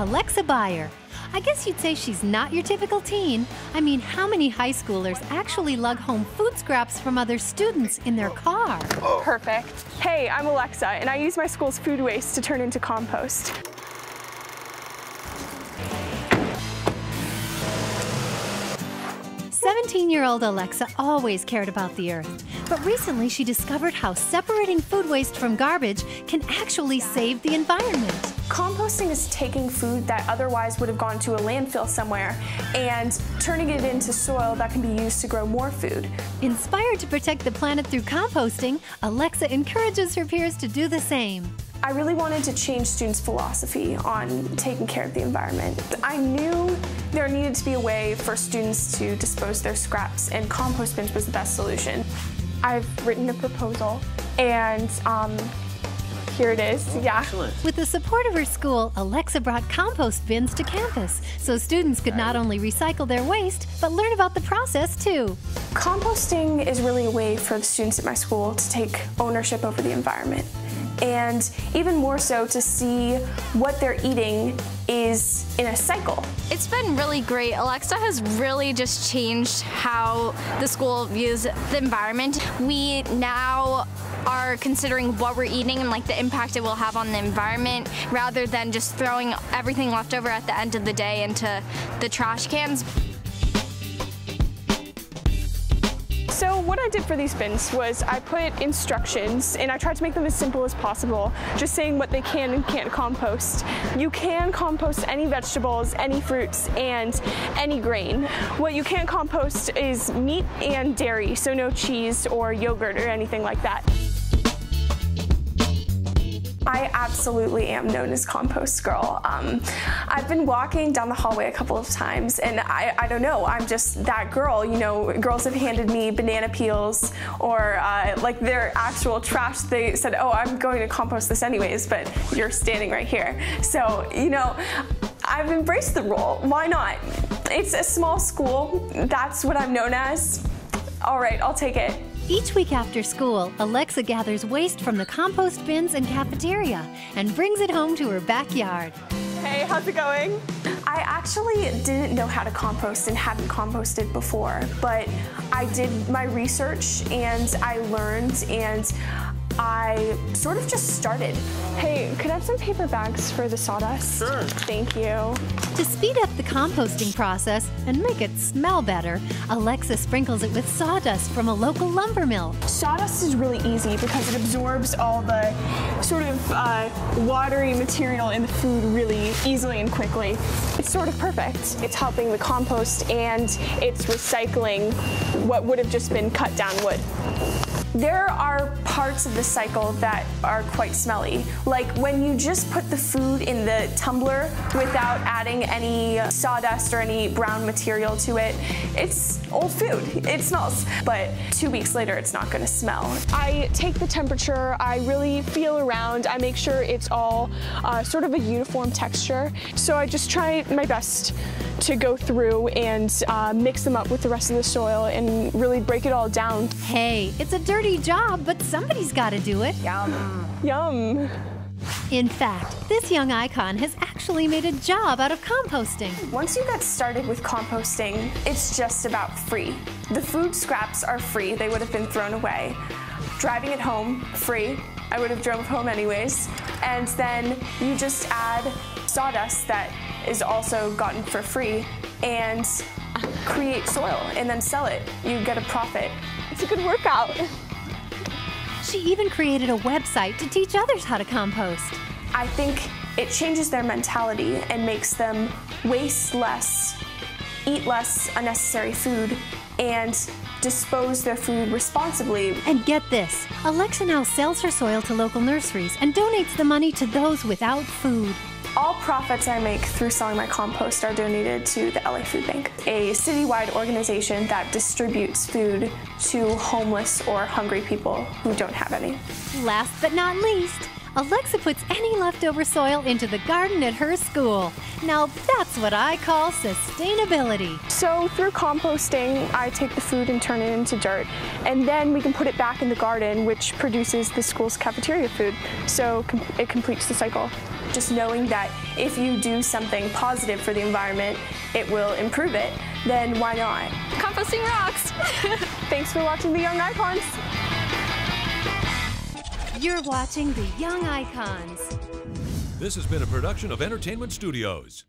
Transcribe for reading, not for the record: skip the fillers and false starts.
Alexa Beyer. I guess you'd say she's not your typical teen. I mean, how many high schoolers actually lug home food scraps from other students in their car? Perfect. Hey, I'm Alexa, and I use my school's food waste to turn into compost. "17-year-old Alexa always cared about the earth, but recently she discovered how separating food waste from garbage can actually save the environment. Composting is taking food that otherwise would have gone to a landfill somewhere and turning it into soil that can be used to grow more food. Inspired to protect the planet through composting, Alexa encourages her peers to do the same. I really wanted to change students' philosophy on taking care of the environment. I knew there needed to be a way for students to dispose their scraps, and compost bins was the best solution. I've written a proposal, and here it is. Yeah. Excellent. With the support of her school, Alexa brought compost bins to campus so students could not only recycle their waste, but learn about the process too. Composting is really a way for the students at my school to take ownership over the environment, and even more so to see what they're eating is in a cycle. It's been really great. Alexa has really just changed how the school views the environment. We now are considering what we're eating and like the impact it will have on the environment rather than just throwing everything left over at the end of the day into the trash cans. So what I did for these bins was I put instructions, and I tried to make them as simple as possible, just saying what they can and can't compost. You can compost any vegetables, any fruits, and any grain. What you can't compost is meat and dairy, so no cheese or yogurt or anything like that. I absolutely am known as Compost Girl. I've been walking down the hallway a couple of times, and I don't know, I'm just that girl. You know, girls have handed me banana peels or like their actual trash. They said, oh, I'm going to compost this anyways, but you're standing right here. So, you know, I've embraced the role. Why not? It's a small school. That's what I'm known as. All right, I'll take it. Each week after school, Alexa gathers waste from the compost bins and cafeteria and brings it home to her backyard. Hey, how's it going? I actually didn't know how to compost and hadn't composted before, but I did my research and I learned, and I sort of just started. Hey, could I have some paper bags for the sawdust? Sure. Thank you. To speed up the composting process and make it smell better, Alexa sprinkles it with sawdust from a local lumber mill. Sawdust is really easy because it absorbs all the sort of watery material in the food really easily and quickly. It's sort of perfect. It's helping the compost, and it's recycling what would have just been cut down wood. There are parts of the cycle that are quite smelly, like when you just put the food in the tumbler without adding any sawdust or any brown material to it. It's old food, it smells, but 2 weeks later it's not going to smell. I take the temperature, I really feel around, I make sure it's all sort of a uniform texture, so I just try my best to go through and mix them up with the rest of the soil and really break it all down. Hey, it's a dirty job, but somebody's got to do it. Yum. Yum. In fact, this young icon has actually made a job out of composting. Once you get started with composting, it's just about free. The food scraps are free, they would have been thrown away. Driving it home, free. I would have drove home anyways. And then you just add sawdust that is also gotten for free and create soil and then sell it. You get a profit. It's a good workout. She even created a website to teach others how to compost. I think it changes their mentality and makes them waste less, eat less unnecessary food, and dispose their food responsibly. And get this, Alexa now sells her soil to local nurseries and donates the money to those without food. All profits I make through selling my compost are donated to the LA Food Bank, a citywide organization that distributes food to homeless or hungry people who don't have any. Last but not least, Alexa puts any leftover soil into the garden at her school. Now that's what I call sustainability. So through composting, I take the food and turn it into dirt, and then we can put it back in the garden, which produces the school's cafeteria food. So it completes the cycle. Just knowing that if you do something positive for the environment, it will improve it, then why not? Composting rocks! Thanks for watching The Young Icons. You're watching The Young Icons. This has been a production of Entertainment Studios.